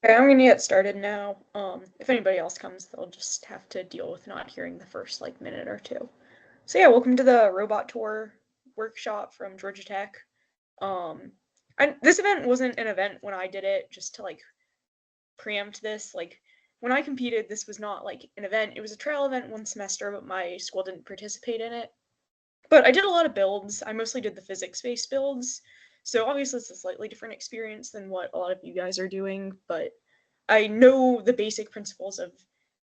Okay, I'm gonna get started now. If anybody else comes, they'll just have to deal with not hearing the first like minute or two. So yeah, welcome to the robot tour workshop from Georgia Tech. Um, this event wasn't an event when I did it, just to like preempt this. Like when I competed, this was not like an event. It was a trial event one semester, but my school didn't participate in it. But I did a lot of builds. I mostly did the physics-based builds. So obviously it's a slightly different experience than what a lot of you guys are doing, but I know the basic principles of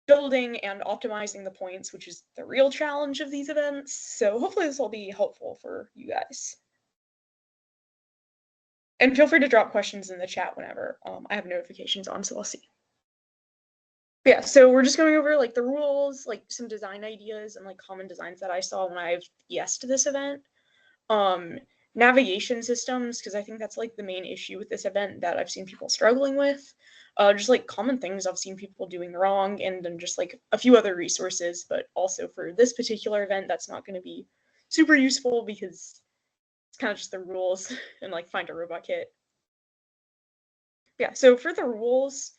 building and optimizing the points, which is the real challenge of these events. So hopefully this will be helpful for you guys. And feel free to drop questions in the chat whenever. I have notifications on, so I'll see. Yeah, so we're just going over like the rules, like some design ideas and like common designs that I saw when I've ES'd this event. Navigation systems, because I think that's like the main issue with this event that I've seen people struggling with. Just like common things I've seen people doing wrong, and then just like a few other resources, but also for this particular event, that's not going to be super useful because it's kind of just the rules and like find a robot kit. Yeah, so for the rules,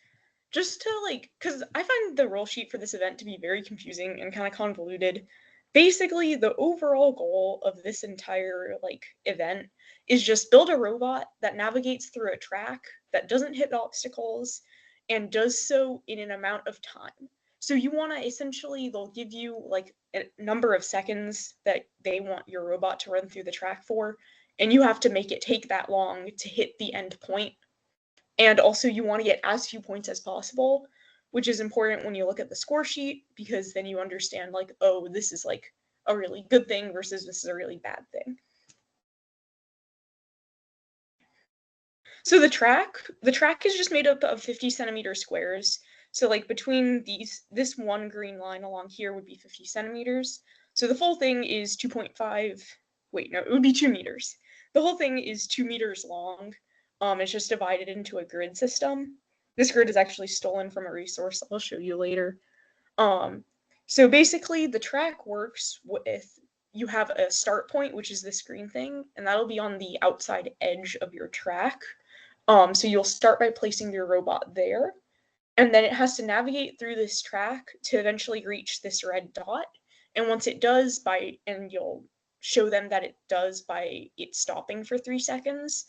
just to like, because I find the rule sheet for this event to be very confusing and kind of convoluted. Basically, the overall goal of this entire like event is just build a robot that navigates through a track that doesn't hit obstacles and does so in an amount of time. So you want to essentially, they'll give you like a number of seconds that they want your robot to run through the track for, and you have to make it take that long to hit the end point, and also you want to get as few points as possible, which is important when you look at the score sheet, because then you understand like, oh, this is like a really good thing versus this is a really bad thing. So the track is just made up of 50 centimeter squares. So like between this one green line along here would be 50 centimeters. So the full thing is 2.5, wait, no, it would be 2 meters. The whole thing is 2 meters long. It's just divided into a grid system. This grid is actually stolen from a resource I'll show you later. Um, so basically the track works with, you have a start point, which is this green thing, and that'll be on the outside edge of your track. So you'll start by placing your robot there, and then it has to navigate through this track to eventually reach this red dot. And once it does, and you'll show them that it does by it stopping for 3 seconds.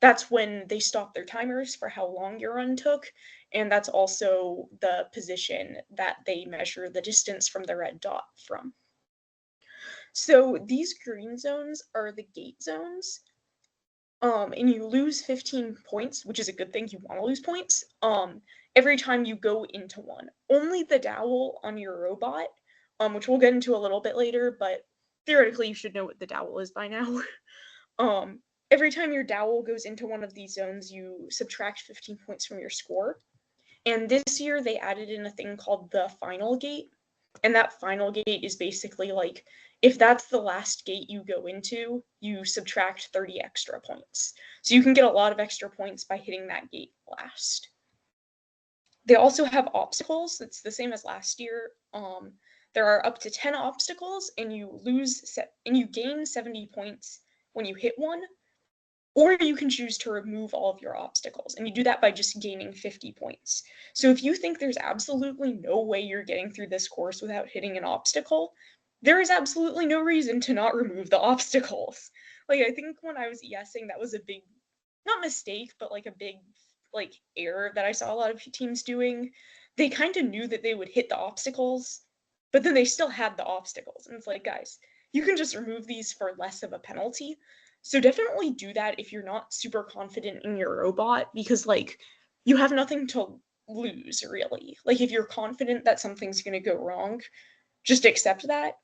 That's when they stop their timers for how long your run took, and that's also the position that they measure the distance from the red dot from. So these green zones are the gate zones, and you lose 15 points, which is a good thing. You want to lose points. Every time you go into one. Only the dowel on your robot, which we'll get into a little bit later, but theoretically you should know what the dowel is by now. um, every time your dowel goes into one of these zones, you subtract 15 points from your score. And this year they added in a thing called the final gate. And that final gate is basically like, if that's the last gate you go into, you subtract 30 extra points. So you can get a lot of extra points by hitting that gate last. They also have obstacles. It's the same as last year. There are up to 10 obstacles, and you gain 70 points when you hit one, or you can choose to remove all of your obstacles, and you do that by just gaining 50 points. So if you think there's absolutely no way you're getting through this course without hitting an obstacle, there is absolutely no reason to not remove the obstacles. Like, I think when I was ESing, that was a big, not mistake, but like a big like error that I saw a lot of teams doing. They kind of knew that they would hit the obstacles, but then they still had the obstacles. And it's like, guys, you can just remove these for less of a penalty. So definitely do that if you're not super confident in your robot, because like you have nothing to lose really. Like if you're confident that something's going to go wrong, just accept that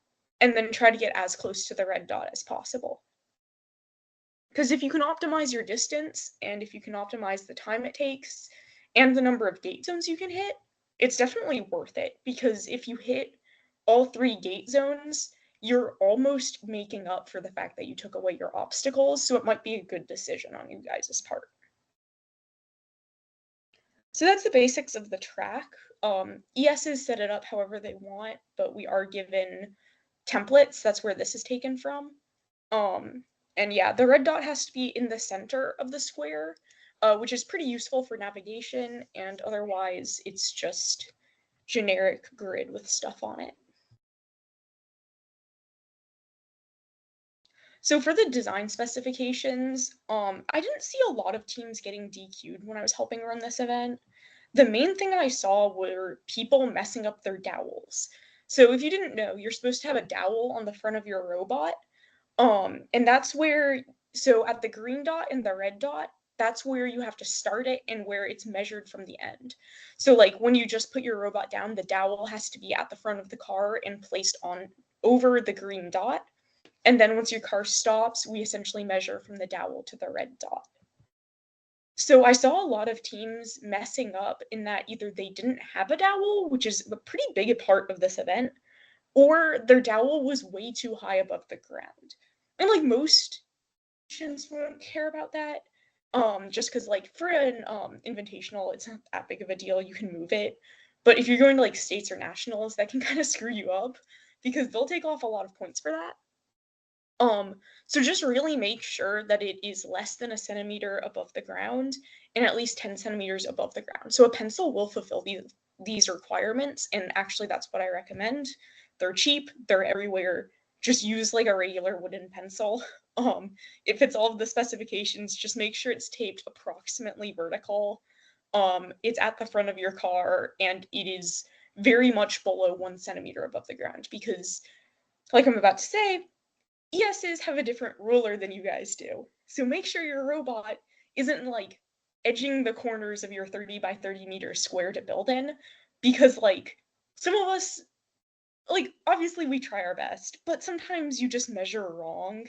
and then try to get as close to the red dot as possible. Because if you can optimize your distance, and if you can optimize the time it takes and the number of gate zones you can hit, it's definitely worth it. Because if you hit all 3 gate zones, you're almost making up for the fact that you took away your obstacles, so it might be a good decision on you guys' part. So that's the basics of the track. ESs set it up however they want, but we are given templates. That's where this is taken from. Um, and yeah, the red dot has to be in the center of the square. which is pretty useful for navigation, and otherwise it's just generic grid with stuff on it. So for the design specifications, I didn't see a lot of teams getting DQ'd when I was helping run this event. The main thing I saw were people messing up their dowels. So if you didn't know, you're supposed to have a dowel on the front of your robot. And that's where, so at the green dot and the red dot, that's where you have to start it and where it's measured from the end. So like when you just put your robot down, the dowel has to be at the front of the car and placed on over the green dot. And then once your car stops, we essentially measure from the dowel to the red dot. So I saw a lot of teams messing up in that either they didn't have a dowel, which is a pretty big part of this event, or their dowel was way too high above the ground. And like most nations won't care about that. Just because like for an invitational, it's not that big of a deal. You can move it. But if you're going to like states or nationals, that can kind of screw you up because they'll take off a lot of points for that. So just really make sure that it is less than a centimeter above the ground and at least 10 centimeters above the ground. So a pencil will fulfill these requirements, and actually that's what I recommend. They're cheap, they're everywhere. Just use like a regular wooden pencil. It fits all of the specifications. Just make sure it's taped approximately vertical. It's at the front of your car, and it is very much below 1 centimeter above the ground because, like I'm about to say, ESs have a different ruler than you guys do. So make sure your robot isn't like edging the corners of your 30 by 30 meter square to build in, because like some of us, like obviously we try our best, but sometimes you just measure wrong,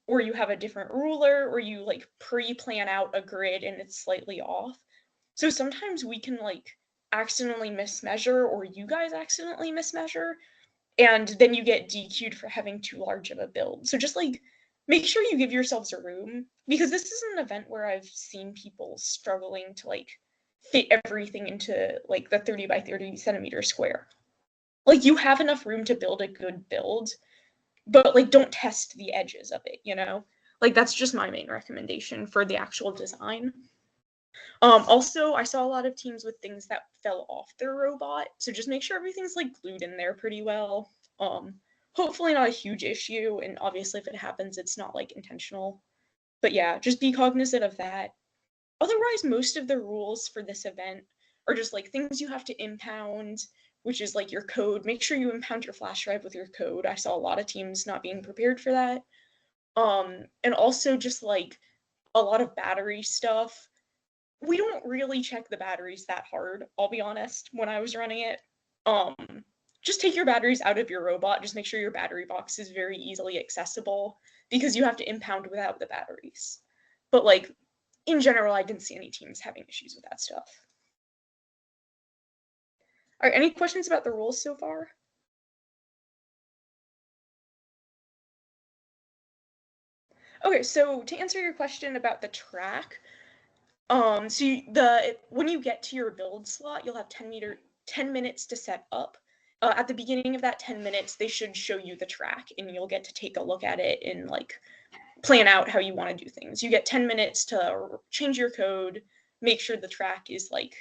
or you have a different ruler, or you like pre-plan out a grid and it's slightly off. So sometimes we can like accidentally mismeasure, or you guys accidentally mismeasure, and then you get DQ'd for having too large of a build. So just like make sure you give yourselves a room, because this is an event where I've seen people struggling to like fit everything into like the 30 by 30 centimeter square. Like you have enough room to build a good build, but like don't test the edges of it, you know? Like that's just my main recommendation for the actual design. Also, I saw a lot of teams with things that fell off their robot, so just make sure everything's like glued in there pretty well. Hopefully not a huge issue, and obviously if it happens, it's not like intentional. But yeah, just be cognizant of that. Otherwise, most of the rules for this event are just like things you have to impound, which is like your code. Make sure you impound your flash drive with your code. I saw a lot of teams not being prepared for that. And also just like a lot of battery stuff. We don't really check the batteries that hard, I'll be honest, when I was running it. Um, just take your batteries out of your robot. Just make sure your battery box is very easily accessible because you have to impound without the batteries. But like in general, I didn't see any teams having issues with that stuff. All right, any questions about the rules so far? Okay, so to answer your question about the track, so when you get to your build slot, you'll have 10 minutes to set up. At the beginning of that 10 minutes, they should show you the track, and you'll get to take a look at it and like plan out how you want to do things. You get 10 minutes to change your code, make sure the track is like,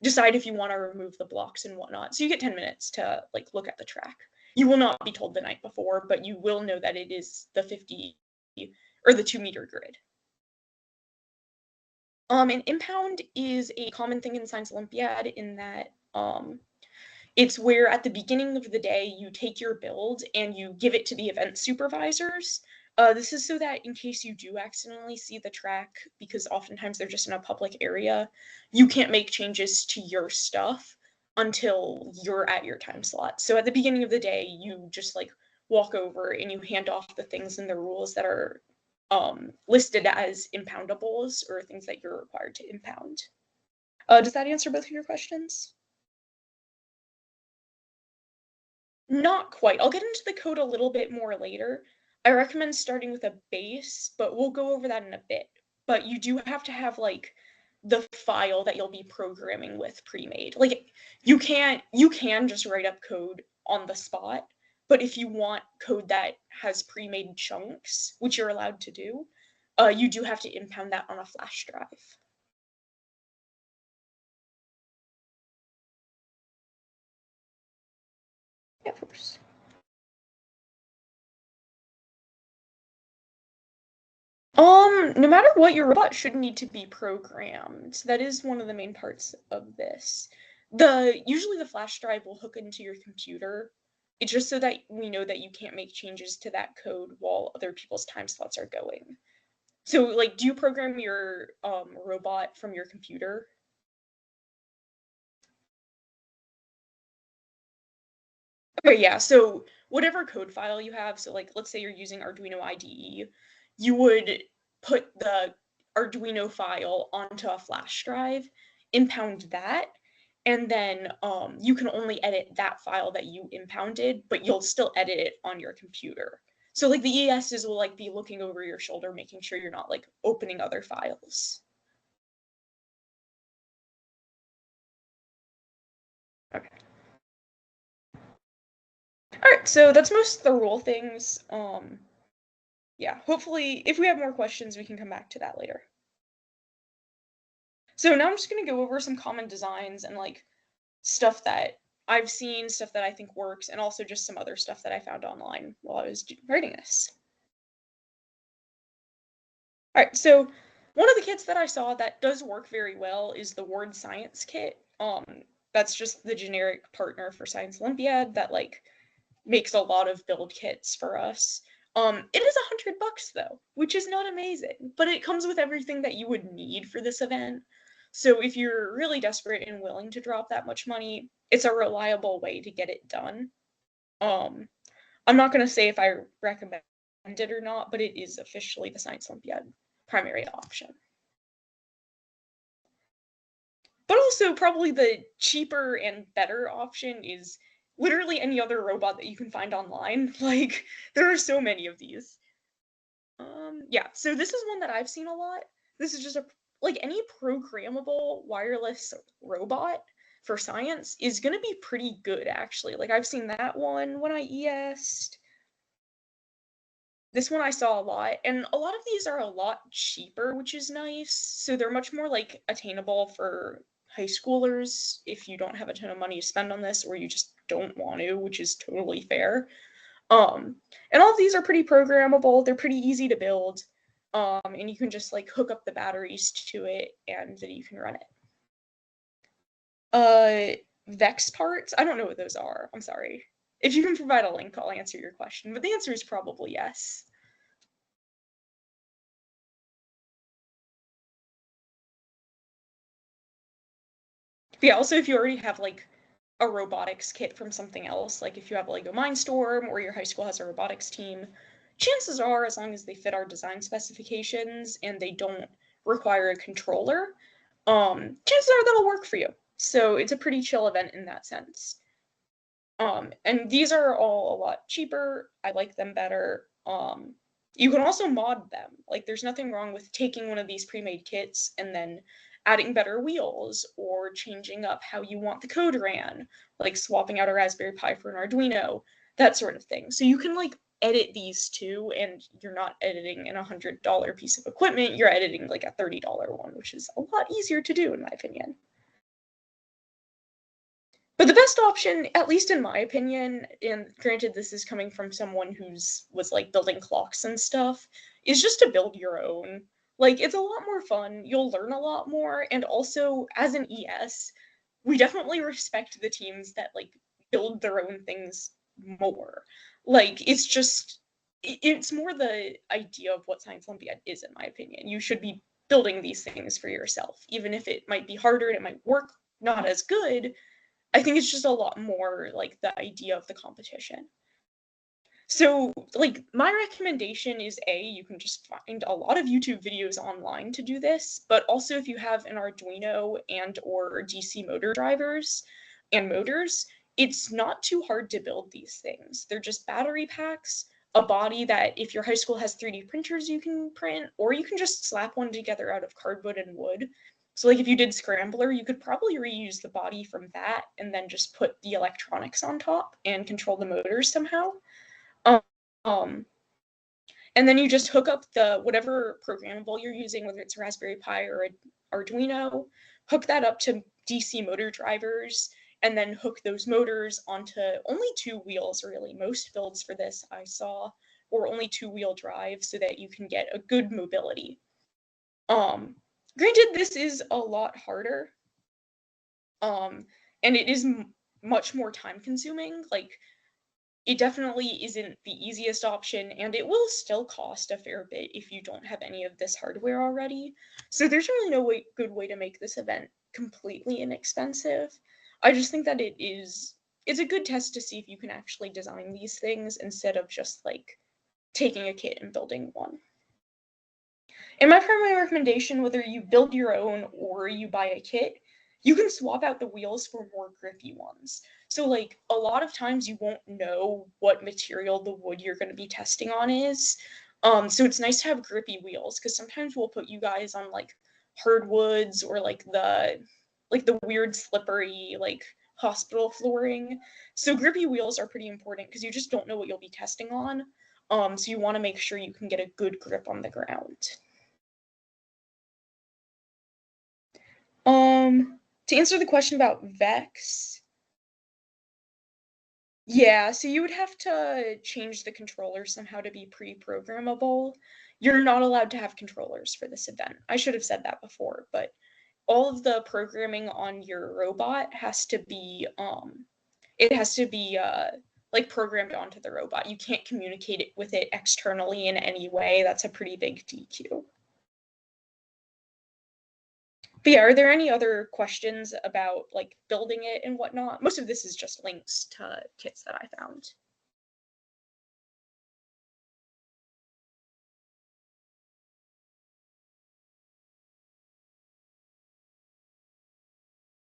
decide if you want to remove the blocks and whatnot. So you get 10 minutes to like look at the track. You will not be told the night before, but you will know that it is the 50 or the 2 meter grid. An impound is a common thing in Science Olympiad in that it's where at the beginning of the day you take your build and you give it to the event supervisors. This is so that in case you do accidentally see the track, because oftentimes they're just in a public area, you can't make changes to your stuff until you're at your time slot. So at the beginning of the day, you just like walk over and you hand off the things in the rules that are listed as impoundables or things that you're required to impound. Does that answer both of your questions? Not quite. I'll get into the code a little bit more later. I recommend starting with a base, but we'll go over that in a bit. But you do have to have like the file that you'll be programming with pre-made. Like you can just write up code on the spot, but if you want code that has pre-made chunks, which you're allowed to do, you do have to impound that on a flash drive. Yeah, of course. No matter what, your robot should need to be programmed. That is one of the main parts of this. Usually the flash drive will hook into your computer. It's just so that we know that you can't make changes to that code while other people's time slots are going. So, like, do you program your robot from your computer? Okay, yeah. So whatever code file you have, so like let's say you're using Arduino IDE, you would put the Arduino file onto a flash drive, impound that, and then you can only edit that file that you impounded, but you'll still edit it on your computer. So like the ESs will like be looking over your shoulder, making sure you're not like opening other files. Okay. All right, so that's most of the rule things. Yeah, hopefully, if we have more questions, we can come back to that later. So now I'm just gonna go over some common designs and like stuff that I've seen, stuff that I think works, and also just some other stuff that I found online while I was writing this. All right, so one of the kits that I saw that does work very well is the Word Science kit. That's just the generic partner for Science Olympiad that like makes a lot of build kits for us. It is $100 though, which is not amazing, but it comes with everything that you would need for this event. So if you're really desperate and willing to drop that much money, it's a reliable way to get it done. Um, I'm not gonna say if I recommend it or not, but it is officially the Science Olympiad primary option. But also probably the cheaper and better option is literally any other robot that you can find online. Like there are so many of these. Yeah, so this is one that I've seen a lot. This is just a like any programmable wireless robot for science is gonna be pretty good actually. Like I've seen that one when I ES'd. This one I saw a lot, and a lot of these are a lot cheaper, which is nice. So they're much more like attainable for high schoolers if you don't have a ton of money to spend on this or you just don't want to, which is totally fair. And all of these are pretty programmable. They're pretty easy to build. And you can just like hook up the batteries to it and then you can run it. Vex parts? I don't know what those are. I'm sorry. If you can provide a link, I'll answer your question. But the answer is probably yes. But yeah, also if you already have like a robotics kit from something else, like if you have a Lego Mindstorm or your high school has a robotics team, chances are, as long as they fit our design specifications and they don't require a controller, chances are that'll work for you. So it's a pretty chill event in that sense. And these are all a lot cheaper. I like them better. You can also mod them. Like, there's nothing wrong with taking one of these pre-made kits and then adding better wheels or changing up how you want the code ran, like swapping out a Raspberry Pi for an Arduino, that sort of thing. So you can like edit these too, and you're not editing an $100 piece of equipment. You're editing like a $30 one, which is a lot easier to do, in my opinion. But the best option, at least in my opinion, and granted this is coming from someone who's was like building clocks and stuff, is just to build your own. Like it's a lot more fun, you'll learn a lot more, and also as an ES, we definitely respect the teams that like build their own things more. Like it's just it's more the idea of what Science Olympiad is, in my opinion. You should be building these things for yourself, even if it might be harder and it might work not as good. I think it's just a lot more like the idea of the competition. So, like, my recommendation is A, you can just find a lot of YouTube videos online to do this, but also if you have an Arduino and or DC motor drivers and motors, it's not too hard to build these things. They're just battery packs, a body that if your high school has 3D printers you can print, or you can just slap one together out of cardboard and wood. So like if you did Scrambler, you could probably reuse the body from that and then just put the electronics on top and control the motors somehow. Um, and then you just hook up the whatever programmable you're using, whether it's a Raspberry Pi or an Arduino, hook that up to DC motor drivers, and then hook those motors onto only 2 wheels, really. Most builds for this I saw or only 2-wheel drive so that you can get a good mobility. Granted, this is a lot harder, and it is much more time consuming. Like, it definitely isn't the easiest option, and it will still cost a fair bit if you don't have any of this hardware already. So there's really no good way to make this event completely inexpensive. I just think that it's a good test to see if you can actually design these things instead of just like taking a kit and building one. In my primary recommendation, whether you build your own or you buy a kit, you can swap out the wheels for more grippy ones. So, like, a lot of times you won't know what material the wood you're going to be testing on is. So it's nice to have grippy wheels because sometimes we'll put you guys on like hardwoods or like the weird slippery like hospital flooring. So grippy wheels are pretty important because you just don't know what you'll be testing on. So you want to make sure you can get a good grip on the ground. To answer the question about Vex, yeah, so you would have to change the controller somehow to be pre-programmable. You're not allowed to have controllers for this event. I should have said that before, but all of the programming on your robot has to be it has to be like programmed onto the robot. You can't communicate it with it externally in any way. That's a pretty big DQ. But yeah, are there any other questions about like building it and whatnot? Most of this is just links to kits that I found.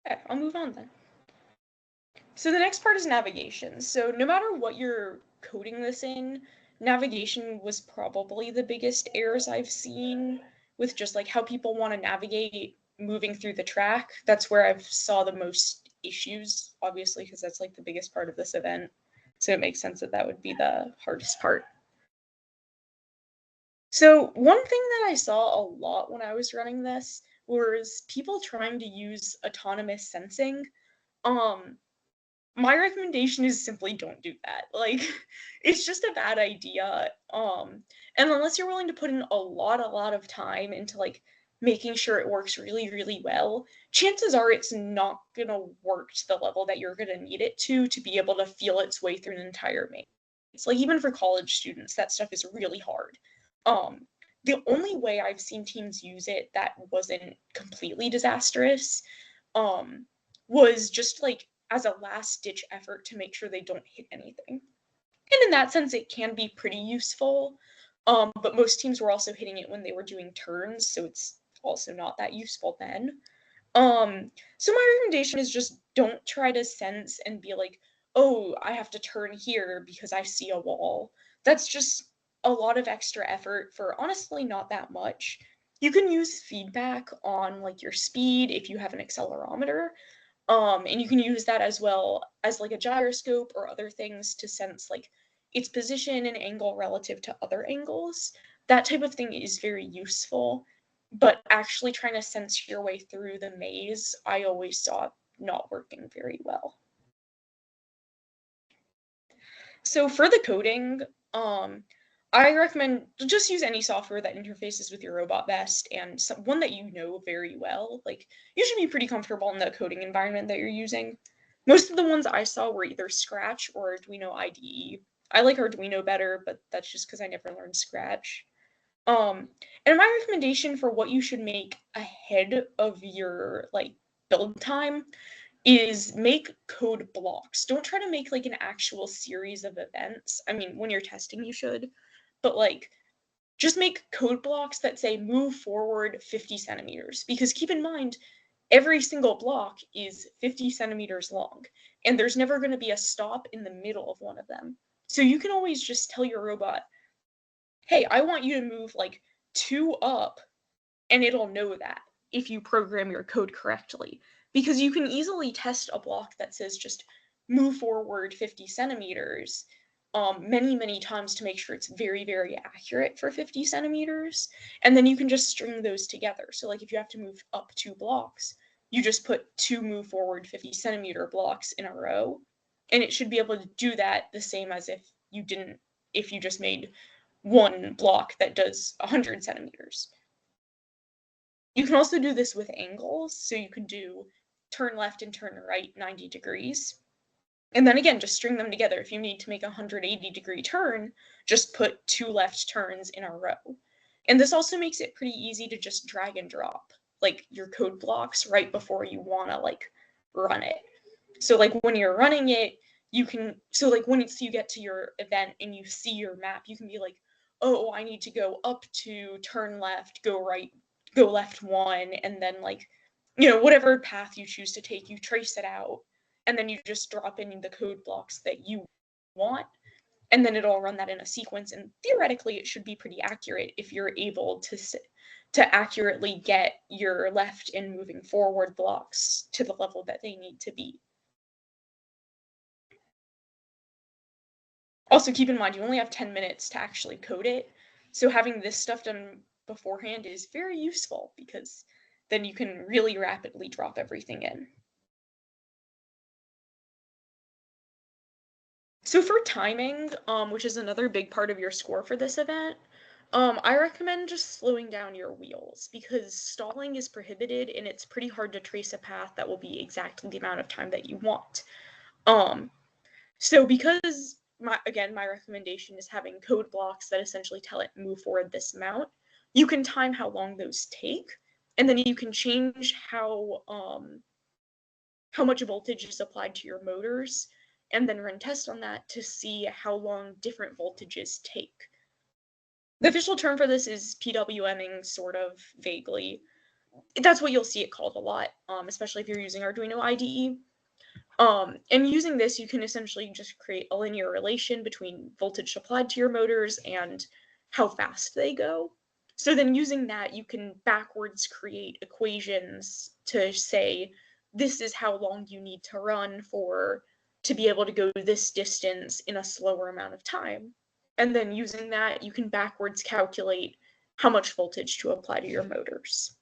Okay, I'll move on then. So the next part is navigation. So no matter what you're coding this in, navigation was probably the biggest errors I've seen with just like how people want to navigate moving through the track. That's where I've saw the most issues, obviously, because that's like the biggest part of this event. So it makes sense that that would be the hardest part. So one thing that I saw a lot when I was running this was people trying to use autonomous sensing. Um, my recommendation is simply don't do that. Like, it's just a bad idea. And unless you're willing to put in a lot of time into like making sure it works really, really well, chances are it's not gonna work to the level that you're gonna need it to be able to feel its way through an entire maze. It's like even for college students, that stuff is really hard. Um, the only way I've seen teams use it that wasn't completely disastrous, um, was just like as a last ditch effort to make sure they don't hit anything. And in that sense, it can be pretty useful. But most teams were also hitting it when they were doing turns, so it's also not that useful then. So my recommendation is just don't try to sense and be like, oh, I have to turn here because I see a wall. That's just a lot of extra effort for honestly not that much. You can use feedback on like your speed if you have an accelerometer, and you can use that as well as like a gyroscope or other things to sense like its position and angle relative to other angles. That type of thing is very useful, but actually trying to sense your way through the maze, I always saw not working very well. So for the coding, I recommend just use any software that interfaces with your robot best and one that you know very well. Like, you should be pretty comfortable in the coding environment that you're using. Most of the ones I saw were either Scratch or Arduino IDE. I like Arduino better, but that's just because I never learned Scratch. Um, and my recommendation for what you should make ahead of your like build time is make code blocks. Don't try to make like an actual series of events. I mean, when you're testing, you should, but like just make code blocks that say move forward 50 centimeters. Because keep in mind, every single block is 50 centimeters long, and there's never going to be a stop in the middle of one of them. So you can always just tell your robot, hey, I want you to move like 2 up, and it'll know that if you program your code correctly. Because you can easily test a block that says just move forward 50 centimeters many, many times to make sure it's very, very accurate for 50 centimeters. And then you can just string those together. So like if you have to move up 2 blocks, you just put 2 move forward 50 centimeter blocks in a row, and it should be able to do that the same as if you just made one block that does 100 centimeters. You can also do this with angles, so you could do turn left and turn right 90 degrees. And then again, just string them together. If you need to make a 180-degree turn, just put 2 left turns in a row. And this also makes it pretty easy to just drag and drop, like, your code blocks right before you wanna, like, run it. So, like, when you're running it, like, once you get to your event and you see your map, you can be like, "Oh, I need to go up 2, turn left, go right, go left 1," and then, like, whatever path you choose to take, you trace it out, and then you just drop in the code blocks that you want, and then it'll run that in a sequence, and theoretically, it should be pretty accurate if you're able to accurately get your left and moving forward blocks to the level that they need to be. Also, keep in mind, you only have 10 minutes to actually code it, so having this stuff done beforehand is very useful because then you can really rapidly drop everything in. So for timing, which is another big part of your score for this event, I recommend just slowing down your wheels because stalling is prohibited and it's pretty hard to trace a path that will be exactly the amount of time that you want. So because my recommendation is having code blocks that essentially tell it move forward this amount, you can time how long those take, and then you can change how much voltage is applied to your motors, and then run tests on that to see how long different voltages take. The official term for this is PWMing, sort of vaguely. That's what you'll see it called a lot, especially if you're using Arduino IDE. And using this, you can essentially just create a linear relation between voltage applied to your motors and how fast they go. So then using that, you can backwards create equations to say, this is how long you need to run to be able to go this distance in a slower amount of time. And then using that, you can backwards calculate how much voltage to apply to your motors.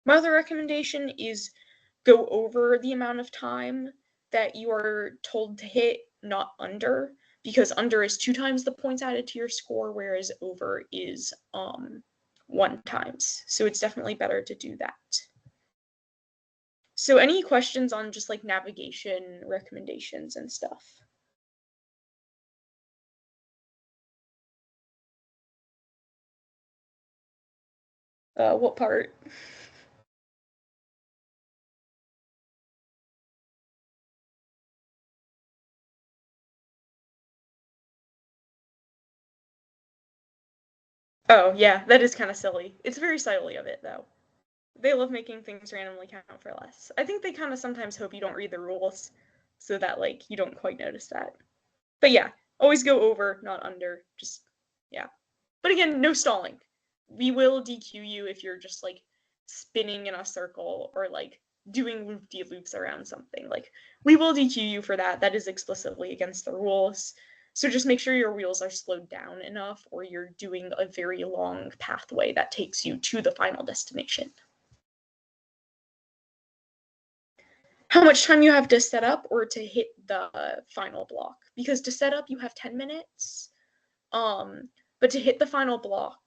My other recommendation is go over the amount of time that you are told to hit, not under, because under is 2 times the points added to your score, whereas over is 1 times. So it's definitely better to do that. So any questions on just like navigation recommendations and stuff? What part? Oh, yeah, that is kind of silly. It's very SciOly of it, though. They love making things randomly count for less. I think they kind of sometimes hope you don't read the rules so that, like, you don't quite notice that. But yeah, always go over, not under. Just, yeah. But again, no stalling. We will DQ you if you're just, like, spinning in a circle or, like, doing loop-de-loops around something. Like, we will DQ you for that. That is explicitly against the rules. So just make sure your wheels are slowed down enough or you're doing a very long pathway that takes you to the final destination. How much time you have to set up or to hit the final block. Because to set up, you have 10 minutes. But to hit the final block,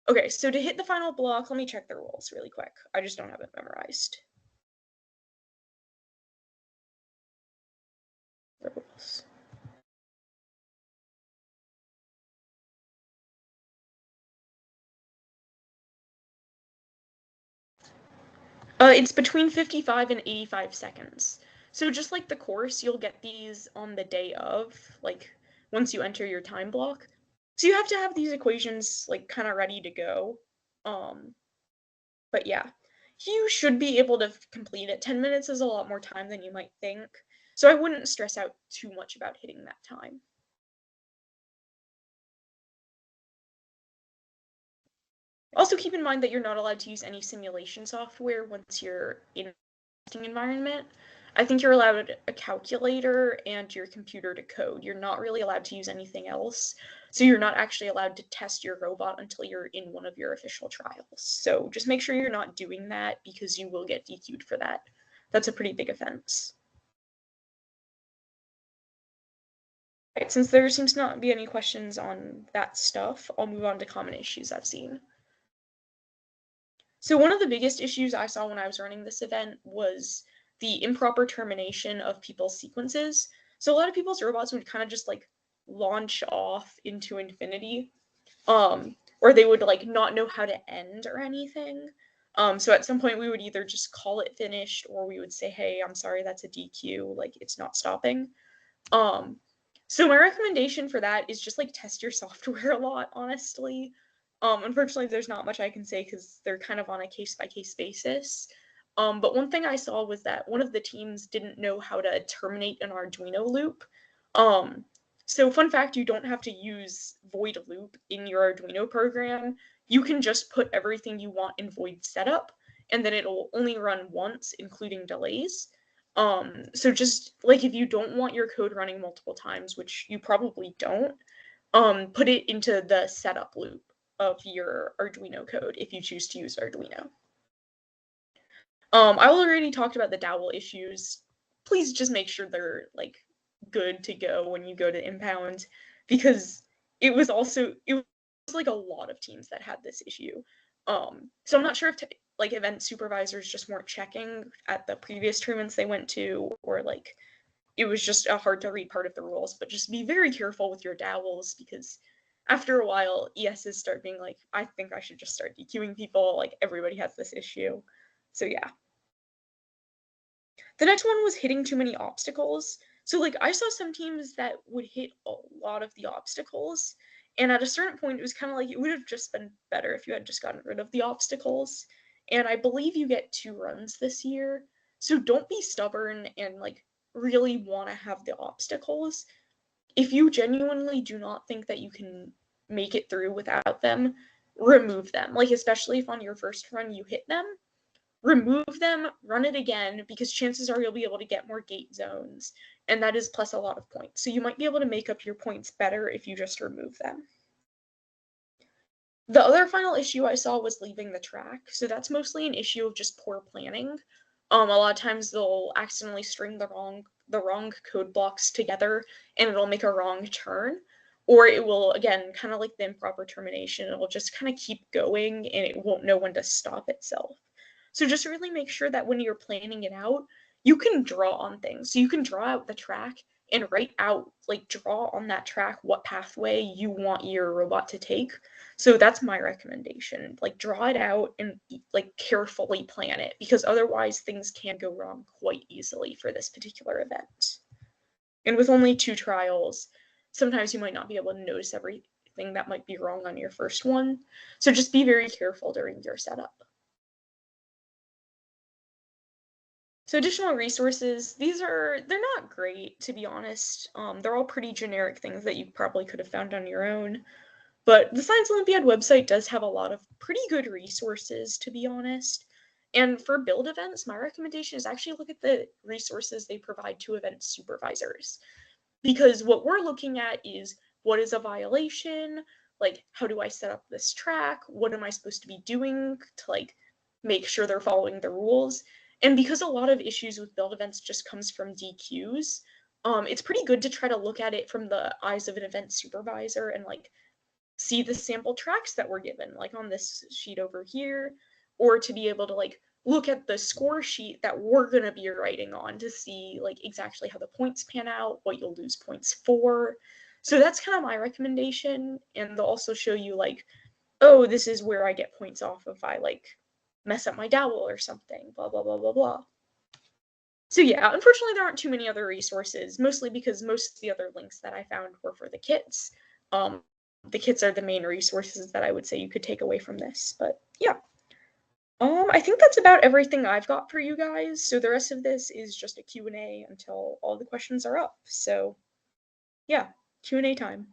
okay, so to hit the final block, let me check the rules really quick. I just don't have it memorized. The rules. It's between 55 and 85 seconds. So just like the course, you'll get these on the day of, like, once you enter your time block. So you have to have these equations, like, kind of ready to go. But yeah, you should be able to complete it. 10 minutes is a lot more time than you might think. So I wouldn't stress out too much about hitting that time. Also keep in mind that you're not allowed to use any simulation software once you're in a testing environment. I think you're allowed a calculator and your computer to code. You're not really allowed to use anything else. So you're not actually allowed to test your robot until you're in one of your official trials. So just make sure you're not doing that because you will get DQ'd for that. That's a pretty big offense. Right, since there seems to not be any questions on that stuff, I'll move on to common issues I've seen. So one of the biggest issues I saw when I was running this event was the improper termination of people's sequences. So a lot of people's robots would kind of just like launch off into infinity, or they would like not know how to end or anything. So at some point we would either just call it finished or we would say, hey, I'm sorry, that's a DQ, like it's not stopping. Um, so my recommendation for that is just like test your software a lot, honestly. Unfortunately, there's not much I can say because they're kind of on a case by case basis. But one thing I saw was that one of the teams didn't know how to terminate an Arduino loop. Um, so fun fact, you don't have to use void loop in your Arduino program. You can just put everything you want in void setup, and then it'll only run once, including delays. So just like if you don't want your code running multiple times, which you probably don't, put it into the setup loop of your Arduino code if you choose to use Arduino. I already talked about the dowel issues. Please just make sure they're like good to go when you go to impound, because it was like a lot of teams that had this issue. So I'm not sure if like event supervisors just weren't checking at the previous tournaments they went to, or like it was just a hard to read part of the rules. But just be very careful with your dowels, because after a while ESs start being like, I think I should just start DQing people, like everybody has this issue. So yeah. The next one was hitting too many obstacles. So like I saw some teams that would hit a lot of the obstacles, and at a certain point it was kind of like it would have just been better if you had just gotten rid of the obstacles. And I believe you get 2 runs this year. So don't be stubborn and like really want to have the obstacles. If you genuinely do not think that you can make it through without them, remove them. Like especially if on your first run you hit them, remove them, run it again, because chances are you'll be able to get more gate zones, and that is plus a lot of points. So you might be able to make up your points better if you just remove them. The other final issue I saw was leaving the track. So that's mostly an issue of just poor planning. A lot of times they'll accidentally string the wrong code blocks together and it'll make a wrong turn. Or it will, again, kind of like the improper termination, it will just kind of keep going and it won't know when to stop itself. So just really make sure that when you're planning it out, you can draw on things. So you can draw out the track and write out, like draw on that track what pathway you want your robot to take. So that's my recommendation. Like draw it out and like carefully plan it, because otherwise things can go wrong quite easily for this particular event. And with only 2 trials, sometimes you might not be able to notice everything that might be wrong on your first one. So just be very careful during your setup. So additional resources, they're not great, to be honest. They're all pretty generic things that you probably could have found on your own. But the Science Olympiad website does have a lot of pretty good resources, to be honest. And for build events, my recommendation is actually look at the resources they provide to event supervisors. Because what we're looking at is, what is a violation? Like, how do I set up this track? What am I supposed to be doing to like make sure they're following the rules? And because a lot of issues with build events just comes from DQs, it's pretty good to try to look at it from the eyes of an event supervisor and like see the sample tracks that were given, like on this sheet over here, or to be able to like look at the score sheet that we're going to be writing on to see like exactly how the points pan out, what you'll lose points for. So that's kind of my recommendation. And they'll also show you like, oh, this is where I get points off if I like mess up my dowel or something, blah, blah, blah, blah, blah. So yeah, unfortunately there aren't too many other resources, mostly because most of the other links that I found were for the kits. The kits are the main resources that I would say you could take away from this, but yeah. I think that's about everything I've got for you guys. So the rest of this is just a Q&A until all the questions are up. So yeah, Q&A time.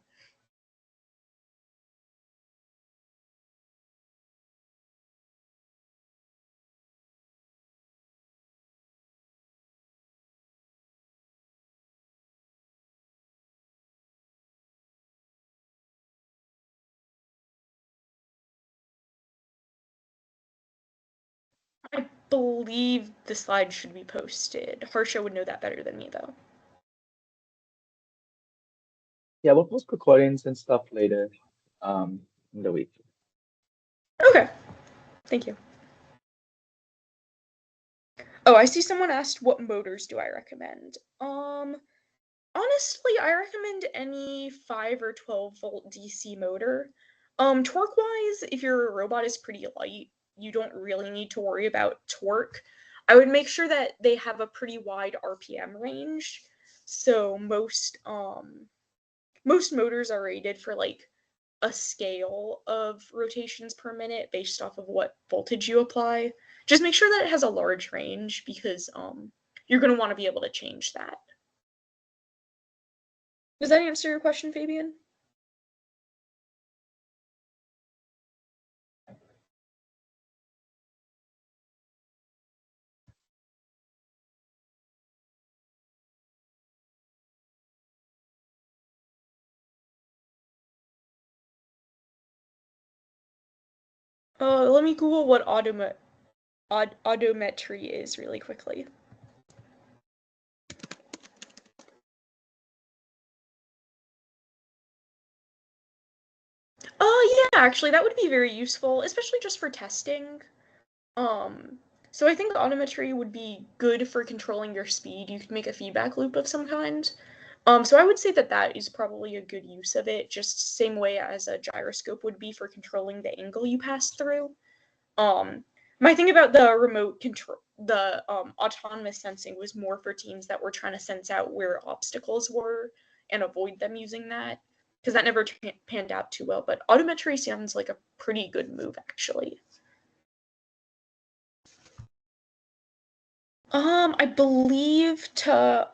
believe the slide should be posted. Harsha would know that better than me, though. Yeah, we'll post recordings and stuff later in the week. Okay, thank you. Oh, I see someone asked what motors do I recommend. Honestly, I recommend any 5 or 12 volt DC motor. Torque-wise, if your robot is pretty light, you don't really need to worry about torque. I would make sure that they have a pretty wide RPM range. So most motors are rated for like a scale of rotations per minute based off of what voltage you apply. Just make sure that it has a large range because you're going to want to be able to change that. Does that answer your question, Fabian? Let me Google what odometry is really quickly. Yeah, actually, that would be very useful, especially just for testing. So I think odometry would be good for controlling your speed. You could make a feedback loop of some kind. So I would say that that is probably a good use of it, just same way as a gyroscope would be for controlling the angle you pass through. My thing about the remote control, the autonomous sensing was more for teams that were trying to sense out where obstacles were and avoid them using that, because that never panned out too well. But odometry sounds like a pretty good move, actually. I believe to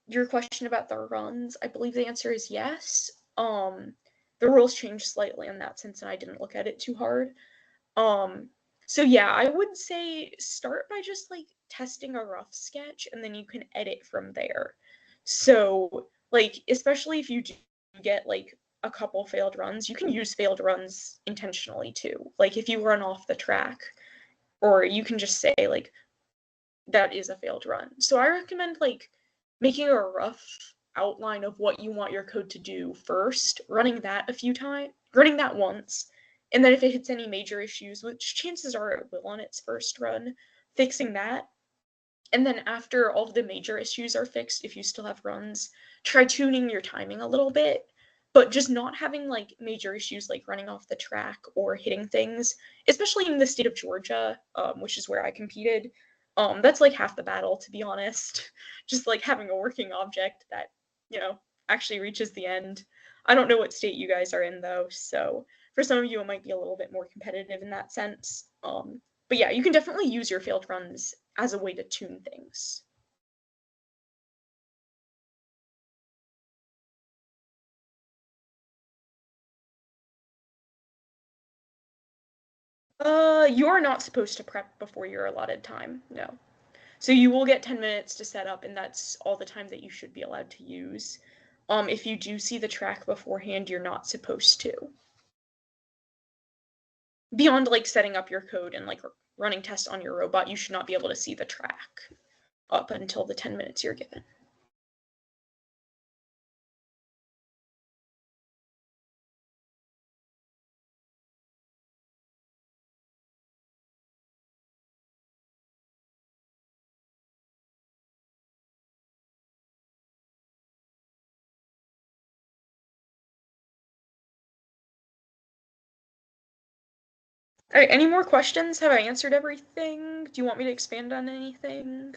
your question about the runs, I believe the answer is yes. The rules changed slightly in that sense, and I didn't look at it too hard. Um, so yeah, I would say start by just like testing a rough sketch and then you can edit from there. So, like, especially if you do get like a couple failed runs, you can use failed runs intentionally too. Like, if you run off the track, or you can just say, like, that is a failed run. So I recommend like making a rough outline of what you want your code to do first, running that a few times, running that once, and then if it hits any major issues, which chances are it will on its first run, fixing that. And then after all of the major issues are fixed, if you still have runs, try tuning your timing a little bit, but just not having like major issues like running off the track or hitting things, especially in the state of Georgia, which is where I competed. That's like half the battle, to be honest. Just like having a working object that, you know, actually reaches the end. I don't know what state you guys are in though, so for some of you it might be a little bit more competitive in that sense. But yeah, you can definitely use your failed runs as a way to tune things. You're not supposed to prep before your allotted time, no. So you will get 10 minutes to set up, and that's all the time that you should be allowed to use. If you do see the track beforehand, you're not supposed to. Beyond like setting up your code and like running tests on your robot, you should not be able to see the track up until the 10 minutes you're given. All right, any more questions? Have I answered everything? Do you want me to expand on anything?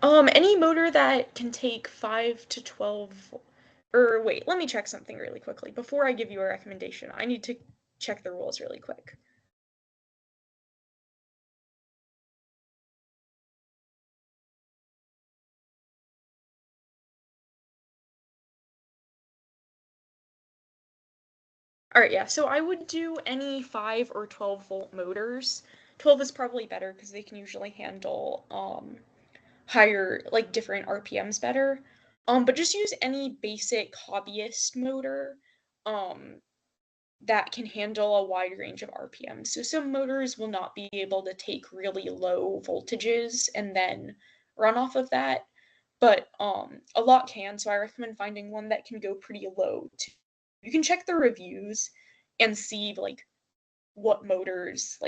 Any motor that can take 5 to 12, or wait, let me check something really quickly. Before I give you a recommendation, I need to check the rules really quick. All right, yeah, so I would do any 5 or 12 volt motors. 12 is probably better because they can usually handle higher, like different RPMs better. But just use any basic hobbyist motor that can handle a wide range of RPMs. So some motors will not be able to take really low voltages and then run off of that, but a lot can. So I recommend finding one that can go pretty low too. You can check the reviews and see like what motors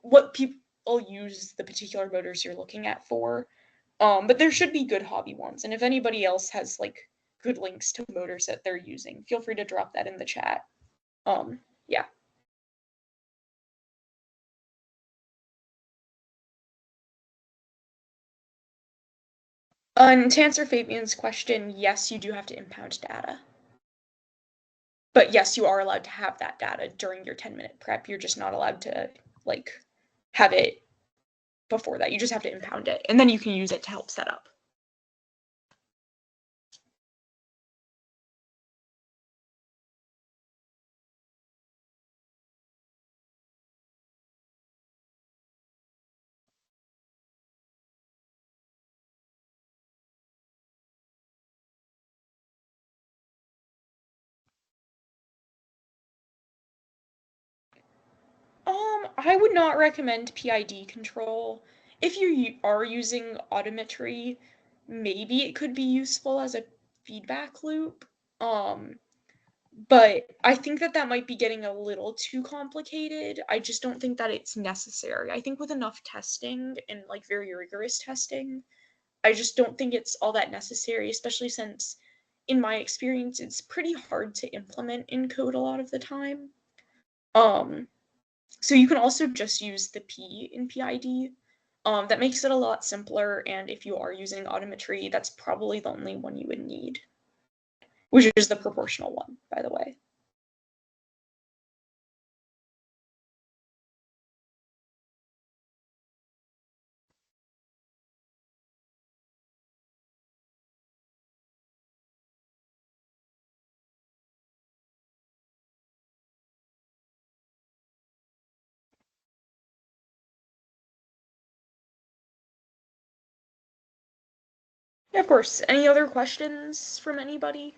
what people use the particular motors you're looking at for. But there should be good hobby ones. And if anybody else has like good links to motors that they're using, feel free to drop that in the chat. Yeah. And to answer Fabian's question, yes, you do have to impound data. But yes, you are allowed to have that data during your 10-minute prep. You're just not allowed to like have it before that. You just have to impound it, and then you can use it to help set up. I would not recommend PID control. If you are using audiometry, maybe it could be useful as a feedback loop. But I think that might be getting a little too complicated. I just don't think that it's necessary. I think with enough testing and like very rigorous testing, I just don't think it's all that necessary, especially since in my experience it's pretty hard to implement in code a lot of the time. So you can also just use the P in PID. That makes it a lot simpler, and if you are using audiometry, that's probably the only one you would need, which is the proportional one, by the way. Yeah, of course. Any other questions from anybody?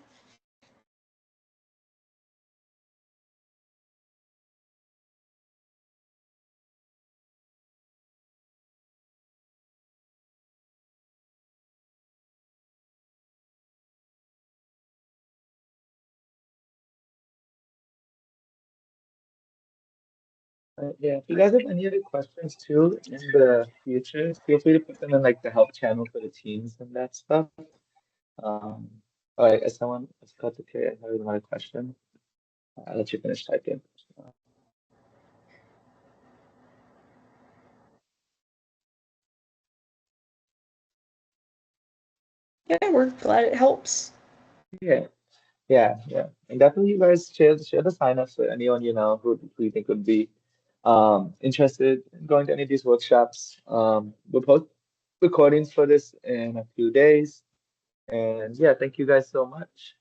Yeah, if you guys have any other questions too in the future, feel free to put them in like the help channel for the teams and that stuff. Um, all right, as someone has got to carry another question, I'll let you finish typing. Yeah, we're glad it helps. Yeah, yeah. And definitely you guys share the signups with anyone you know who you think would be interested in going to any of these workshops. We'll post recordings for this in a few days. And yeah, thank you guys so much.